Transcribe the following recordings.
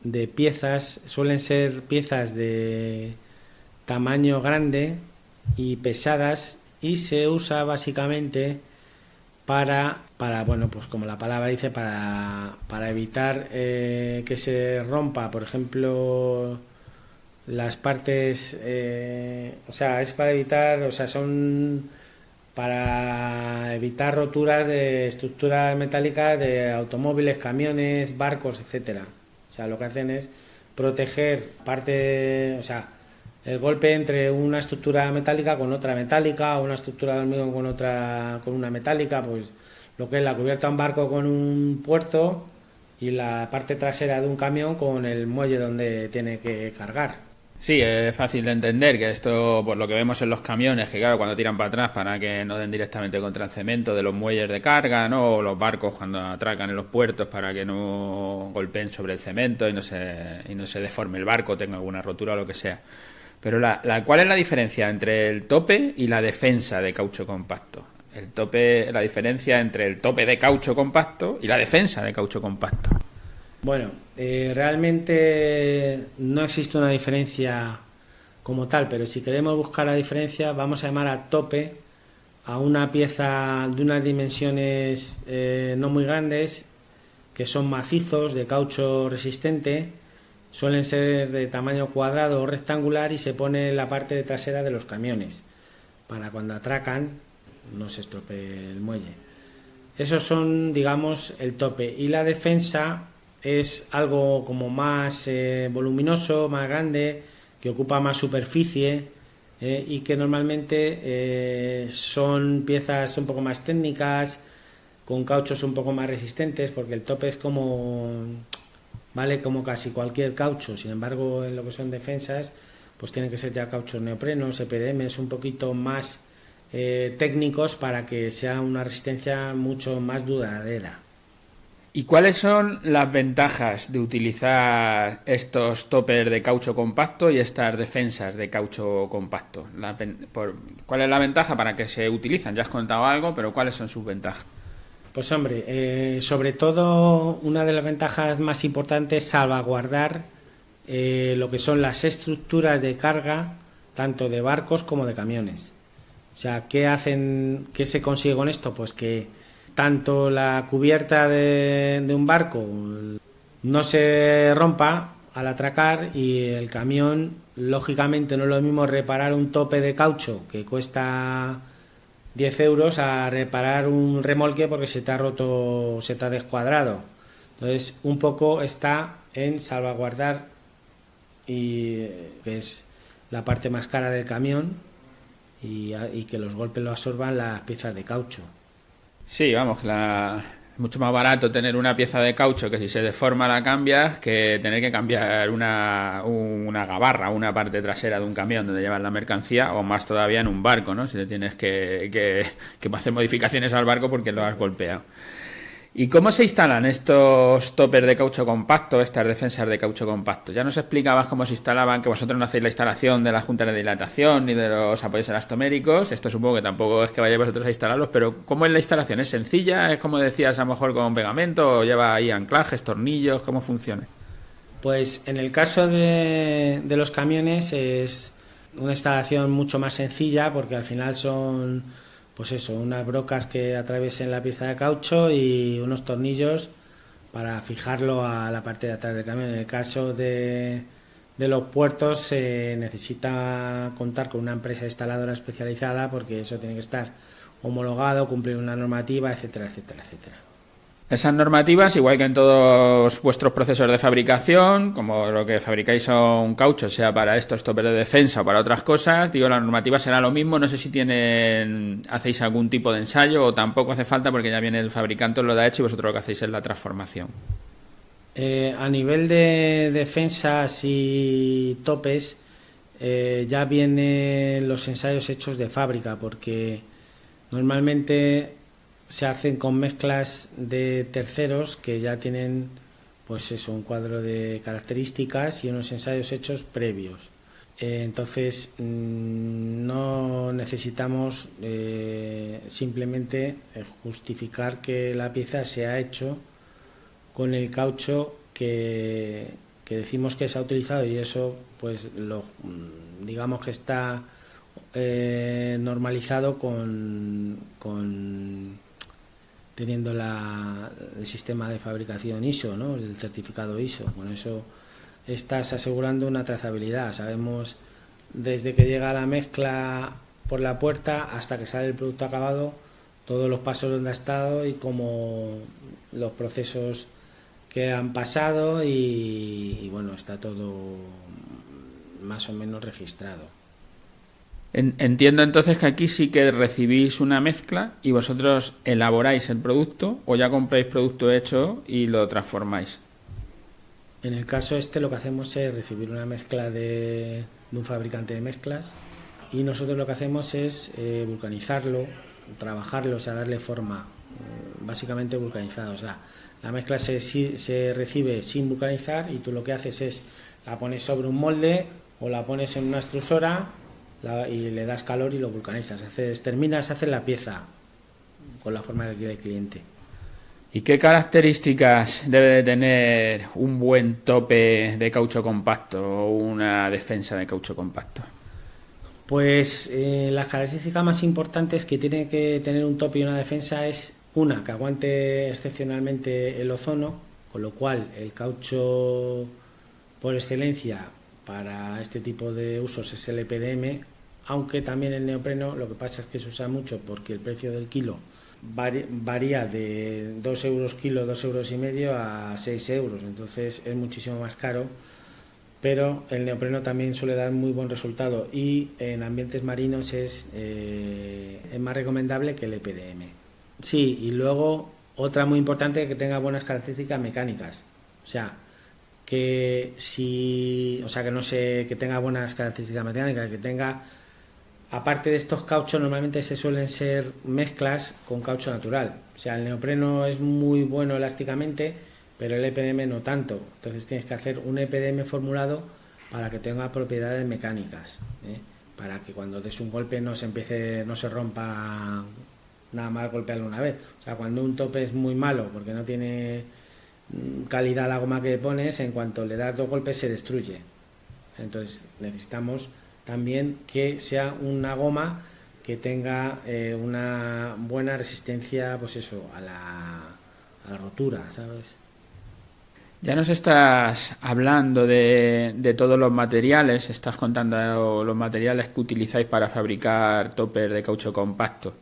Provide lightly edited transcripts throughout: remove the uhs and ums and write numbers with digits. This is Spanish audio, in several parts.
de piezas, suelen ser piezas de tamaño grande y pesadas, y se usa básicamente bueno, pues como la palabra dice, para evitar que se rompa, por ejemplo, las partes, o sea, es para evitar, o sea, son para evitar roturas de estructuras metálicas de automóviles, camiones, barcos, etcétera. O sea, lo que hacen es proteger parte, o sea, el golpe entre una estructura metálica con otra metálica, o una estructura de hormigón con otra, con una metálica, pues lo que es la cubierta de un barco con un puerto y la parte trasera de un camión con el muelle donde tiene que cargar. Sí, es fácil de entender que esto, por lo que vemos en los camiones, que claro, cuando tiran para atrás para que no den directamente contra el cemento de los muelles de carga, ¿no? O los barcos cuando atracan en los puertos para que no golpeen sobre el cemento y no se deforme el barco, tenga alguna rotura o lo que sea. Pero ¿cuál es la diferencia entre el tope y la defensa de caucho compacto? La diferencia entre el tope de caucho compacto y la defensa de caucho compacto. Bueno, realmente no existe una diferencia como tal, pero si queremos buscar la diferencia, vamos a llamar a tope a una pieza de unas dimensiones no muy grandes, que son macizos, de caucho resistente, suelen ser de tamaño cuadrado o rectangular, y se pone en la parte trasera de los camiones para cuando atracan no se estropee el muelle. Esos son, digamos, el tope. Y la defensa es algo como más voluminoso, más grande, que ocupa más superficie, y que normalmente son piezas un poco más técnicas, con cauchos un poco más resistentes, porque el tope es vale como casi cualquier caucho. Sin embargo, en lo que son defensas, pues tienen que ser ya cauchos neoprenos, EPDMs, un poquito más técnicos, para que sea una resistencia mucho más duradera. ¿Y cuáles son las ventajas de utilizar estos toppers de caucho compacto y estas defensas de caucho compacto? ¿Cuál es la ventaja para que se utilizan? Ya has contado algo, pero ¿cuáles son sus ventajas? Pues hombre, sobre todo una de las ventajas más importantes es salvaguardar lo que son las estructuras de carga, tanto de barcos como de camiones. O sea, ¿qué se consigue con esto? Pues que tanto la cubierta de un barco no se rompa al atracar, y el camión, lógicamente, no es lo mismo reparar un tope de caucho que cuesta 10 euros a reparar un remolque porque se te ha roto, se te ha descuadrado. Entonces, un poco está en salvaguardar, y que es la parte más cara del camión, y que los golpes lo absorban las piezas de caucho. Sí, vamos, es mucho más barato tener una pieza de caucho que si se deforma la cambias que tener que cambiar una gabarra, una parte trasera de un camión donde llevas la mercancía, o más todavía en un barco, ¿no? Si te tienes que hacer modificaciones al barco porque lo has golpeado. ¿Y cómo se instalan estos toppers de caucho compacto, estas defensas de caucho compacto? Ya nos explicabas cómo se instalaban, que vosotros no hacéis la instalación de las juntas de dilatación ni de los apoyos elastoméricos. Esto supongo que tampoco es que vayáis vosotros a instalarlos, pero ¿cómo es la instalación? ¿Es sencilla? ¿Es como decías, a lo mejor con pegamento? ¿O lleva ahí anclajes, tornillos? ¿Cómo funciona? Pues en el caso de los camiones es una instalación mucho más sencilla, porque al final son, pues eso, unas brocas que atraviesen la pieza de caucho y unos tornillos para fijarlo a la parte de atrás del camión. En el caso de los puertos se necesita contar con una empresa instaladora especializada, porque eso tiene que estar homologado, cumplir una normativa, etcétera, etcétera, etcétera. Esas normativas, igual que en todos vuestros procesos de fabricación, como lo que fabricáis son caucho, sea para estos toppers de defensa o para otras cosas, digo, la normativa será lo mismo. No sé si hacéis algún tipo de ensayo, o tampoco hace falta porque ya viene el fabricante, os lo da hecho y vosotros lo que hacéis es la transformación. A nivel de defensas y topes, ya vienen los ensayos hechos de fábrica, porque normalmente se hacen con mezclas de terceros que ya tienen, pues eso, un cuadro de características y unos ensayos hechos previos. Entonces no necesitamos simplemente justificar que la pieza se ha hecho con el caucho que decimos que se ha utilizado, y eso pues digamos que está normalizado con teniendo el sistema de fabricación ISO, ¿no? El certificado ISO. Con eso estás asegurando una trazabilidad. Sabemos desde que llega la mezcla por la puerta hasta que sale el producto acabado, todos los pasos donde ha estado y como los procesos que han pasado y bueno, está todo más o menos registrado. Entiendo entonces que aquí sí que recibís una mezcla y vosotros elaboráis el producto o ya compráis producto hecho y lo transformáis. En el caso lo que hacemos es recibir una mezcla de un fabricante de mezclas y nosotros lo que hacemos es vulcanizarlo, trabajarlo, o sea, darle forma, básicamente vulcanizado. O sea, la mezcla se recibe sin vulcanizar y tú lo que haces es la pones sobre un molde o la pones en una extrusora y le das calor y lo vulcanizas. Terminas, haces la pieza con la forma que quiere el cliente. ¿Y qué características debe de tener un buen tope de caucho compacto o una defensa de caucho compacto? Pues las características más importantes que tiene que tener un tope y una defensa es una, que aguante excepcionalmente el ozono, con lo cual el caucho por excelencia para este tipo de usos es el EPDM, aunque también el neopreno, lo que pasa es que se usa mucho porque el precio del kilo varía de 2 euros kilo, 2,5 euros a 6 euros, entonces es muchísimo más caro, pero el neopreno también suele dar muy buen resultado y en ambientes marinos es más recomendable que el EPDM. Sí, y luego otra muy importante, que tenga buenas características mecánicas, o sea, que tenga buenas características mecánicas, que tenga, aparte de estos cauchos, normalmente se suelen ser mezclas con caucho natural. O sea, el neopreno es muy bueno elásticamente, pero el EPDM no tanto. Entonces tienes que hacer un EPDM formulado para que tenga propiedades mecánicas, para que cuando des un golpe no se rompa nada más golpearlo una vez. O sea, cuando un tope es muy malo porque no tiene calidad la goma que pones, en cuanto le das 2 golpes se destruye. Entonces necesitamos también que sea una goma que tenga una buena resistencia, pues eso, a la rotura, ¿sabes? Ya nos estás hablando de todos los materiales, estás contando los materiales que utilizáis para fabricar toppers de caucho compacto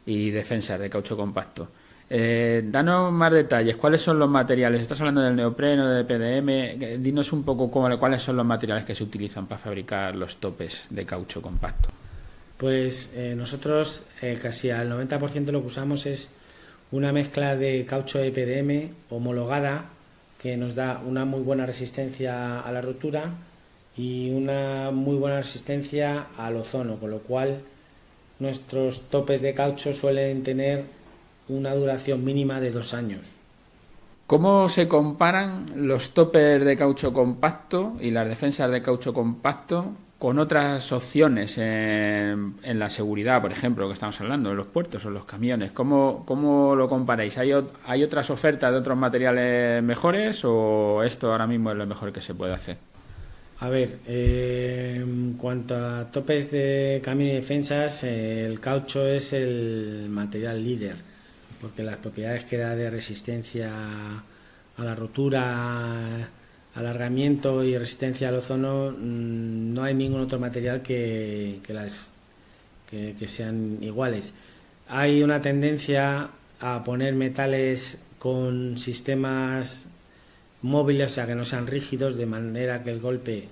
y defensas de caucho compacto. Danos más detalles, ¿cuáles son los materiales? Estás hablando del neopreno, del PDM, dinos un poco cuáles son los materiales que se utilizan para fabricar los topes de caucho compacto. Pues nosotros casi al 90% lo que usamos es una mezcla de caucho EPDM homologada que nos da una muy buena resistencia a la rotura y una muy buena resistencia al ozono, con lo cual nuestros topes de caucho suelen tener una duración mínima de 2 años. ¿Cómo se comparan los toppers de caucho compacto y las defensas de caucho compacto con otras opciones en la seguridad, por ejemplo, que estamos hablando, en los puertos o en los camiones? ¿Cómo lo comparáis? ¿Hay otras ofertas de otros materiales mejores o esto ahora mismo es lo mejor que se puede hacer? A ver, en cuanto a topes de camión y defensas, el caucho es el material líder, porque las propiedades que da de resistencia a la rotura, alargamiento y resistencia al ozono, no hay ningún otro material que sean iguales. Hay una tendencia a poner metales con sistemas móviles, o sea, que no sean rígidos, de manera que el golpe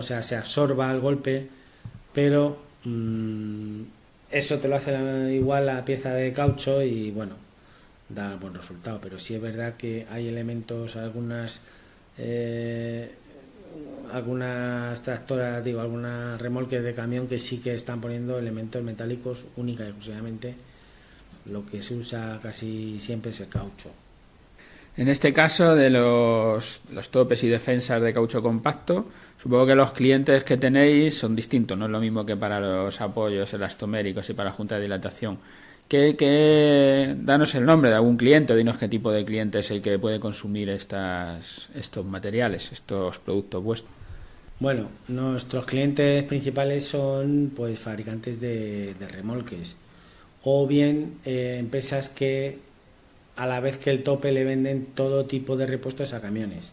se absorba el golpe, pero eso te lo hace igual la pieza de caucho y bueno, da buen resultado. Pero sí es verdad que hay elementos, algunas tractoras, algunas remolques de camión que sí que están poniendo elementos metálicos única y exclusivamente. Lo que se usa casi siempre es el caucho. En este caso de los topes y defensas de caucho compacto, supongo que los clientes que tenéis son distintos, no es lo mismo que para los apoyos elastoméricos y para la junta de dilatación. Danos el nombre de algún cliente, dinos qué tipo de cliente es el que puede consumir estos materiales, estos productos vuestros. Bueno, nuestros clientes principales son pues fabricantes de remolques o bien empresas que a la vez que el tope le venden todo tipo de repuestos a camiones.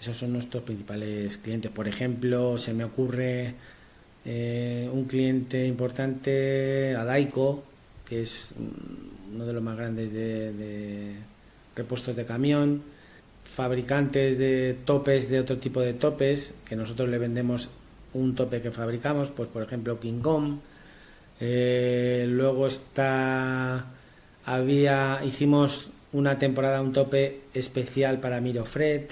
Esos son nuestros principales clientes. Por ejemplo, se me ocurre un cliente importante, Adaico, que es uno de los más grandes de repuestos de camión, fabricantes de topes, de otro tipo de topes, que nosotros le vendemos un tope que fabricamos, pues por ejemplo King Kong. Luego hicimos una temporada un tope especial para Mirofred,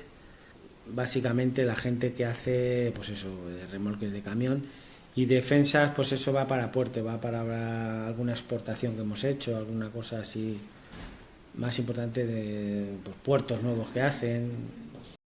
básicamente la gente que hace pues eso, remolques de camión, y defensas, pues eso va para puerto, va para alguna exportación que hemos hecho, alguna cosa así más importante de pues, puertos nuevos que hacen.